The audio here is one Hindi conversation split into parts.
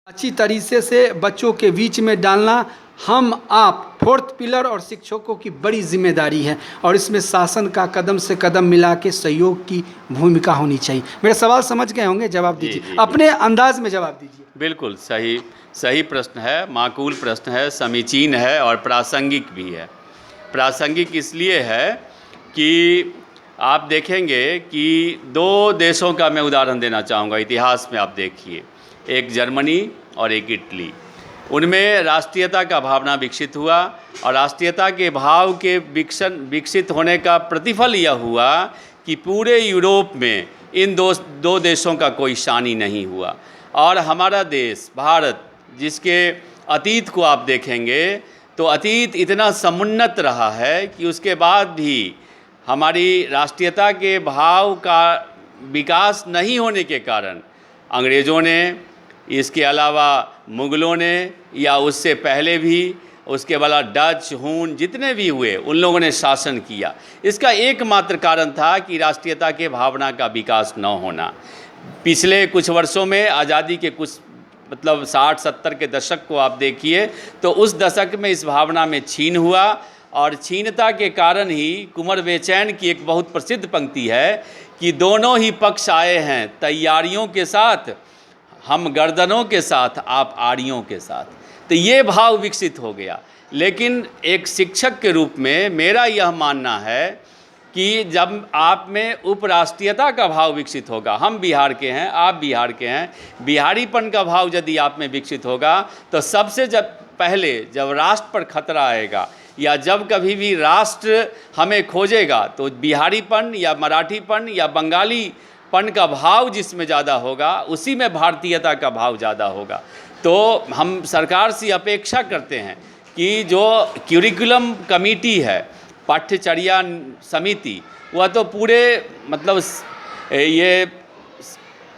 अच्छी तरीके से बच्चों के बीच में डालना हम आप फोर्थ पिलर और शिक्षकों की बड़ी जिम्मेदारी है और इसमें शासन का कदम से कदम मिला के सहयोग की भूमिका होनी चाहिए। मेरा सवाल समझ गए होंगे, जवाब दीजिए अपने अंदाज में जवाब दीजिए। बिल्कुल सही प्रश्न है, माकूल प्रश्न है, समीचीन है और प्रासंगिक भी है। प्रासंगिक इसलिए है कि आप देखेंगे कि दो देशों का मैं उदाहरण देना चाहूँगा। इतिहास में आप देखिए, एक जर्मनी और एक इटली, उनमें राष्ट्रीयता का भावना विकसित हुआ और राष्ट्रीयता के भाव के विकसित होने का प्रतिफल यह हुआ कि पूरे यूरोप में इन दो देशों का कोई शानी नहीं हुआ। और हमारा देश भारत, जिसके अतीत को आप देखेंगे तो अतीत इतना समुन्नत रहा है कि उसके बाद भी हमारी राष्ट्रीयता के भाव का विकास नहीं होने के कारण अंग्रेज़ों ने, इसके अलावा मुग़लों ने या उससे पहले भी, उसके बाद डच, हून, जितने भी हुए उन लोगों ने शासन किया। इसका एकमात्र कारण था कि राष्ट्रीयता के भावना का विकास न होना। पिछले कुछ वर्षों में आज़ादी के कुछ 60-70 के दशक को आप देखिए तो उस दशक में इस भावना में छीन हुआ और छीनता के कारण ही कुंवर बेचैन की एक बहुत प्रसिद्ध पंक्ति है कि दोनों ही पक्ष आए हैं तैयारियों के साथ, हम गर्दनों के साथ, आप आड़ियों के साथ। तो ये भाव विकसित हो गया। लेकिन एक शिक्षक के रूप में मेरा यह मानना है कि जब आप में उपराष्ट्रीयता का भाव विकसित होगा, हम बिहार के हैं, आप बिहार के हैं, बिहारीपन का भाव यदि आप में विकसित होगा तो सबसे पहले जब राष्ट्र पर खतरा आएगा या जब कभी भी राष्ट्र हमें खोजेगा तो बिहारीपन या मराठीपन या बंगालीपन का भाव जिसमें ज़्यादा होगा उसी में भारतीयता का भाव ज़्यादा होगा। तो हम सरकार से अपेक्षा करते हैं कि जो करिकुलम कमेटी है, पाठ्यचर्या समिति, वह तो पूरे ये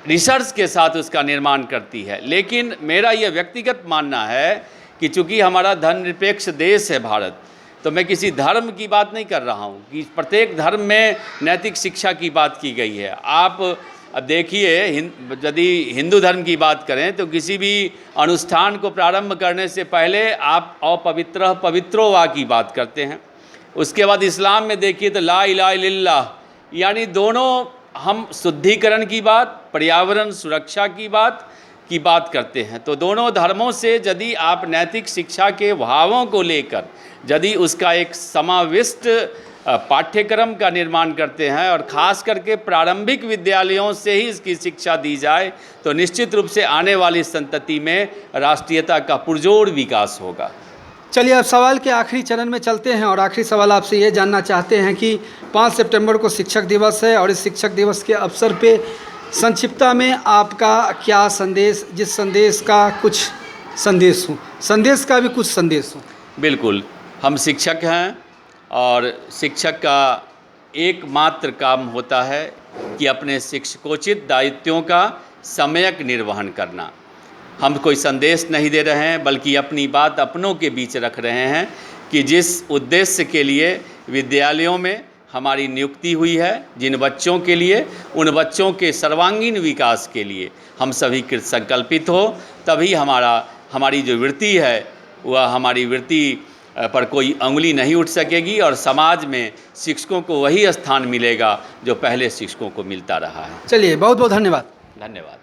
रिसर्च के साथ उसका निर्माण करती है। लेकिन मेरा यह व्यक्तिगत मानना है कि चूँकि हमारा धर्मनिरपेक्ष देश है भारत, तो मैं किसी धर्म की बात नहीं कर रहा हूँ कि प्रत्येक धर्म में नैतिक शिक्षा की बात की गई है। आप अब देखिए, यदि हिंदू धर्म की बात करें तो किसी भी अनुष्ठान को प्रारंभ करने से पहले आप अपवित्र पवित्रो वा की बात करते हैं। उसके बाद इस्लाम में देखिए तो ला इलाहा इल्लल्लाह, यानी दोनों हम शुद्धिकरण की बात, पर्यावरण सुरक्षा की बात करते हैं। तो दोनों धर्मों से यदि आप नैतिक शिक्षा के भावों को लेकर यदि उसका एक समाविष्ट पाठ्यक्रम का निर्माण करते हैं और ख़ास करके प्रारंभिक विद्यालयों से ही इसकी शिक्षा दी जाए तो निश्चित रूप से आने वाली संतति में राष्ट्रीयता का पुरजोर विकास होगा। चलिए अब सवाल के आखिरी चरण में चलते हैं और आखिरी सवाल आपसे ये जानना चाहते हैं कि 5 सितंबर को शिक्षक दिवस है और इस शिक्षक दिवस के अवसर पे संक्षिप्तता में आपका क्या संदेश, जिस संदेश का कुछ संदेश हो, संदेश का भी कुछ संदेश हो। बिल्कुल, हम शिक्षक हैं और शिक्षक का एकमात्र काम होता है कि अपने शिक्षकोचित दायित्वों का सम्यक निर्वहन करना। हम कोई संदेश नहीं दे रहे हैं बल्कि अपनी बात अपनों के बीच रख रहे हैं कि जिस उद्देश्य के लिए विद्यालयों में हमारी नियुक्ति हुई है, जिन बच्चों के लिए, उन बच्चों के सर्वांगीण विकास के लिए हम सभी कृत संकल्पित हो, तभी हमारी जो वृत्ति है वह हमारी वृत्ति पर कोई अंगुली नहीं उठ सकेगी और समाज में शिक्षकों को वही स्थान मिलेगा जो पहले शिक्षकों को मिलता रहा है। चलिए, बहुत बहुत धन्यवाद। धन्यवाद।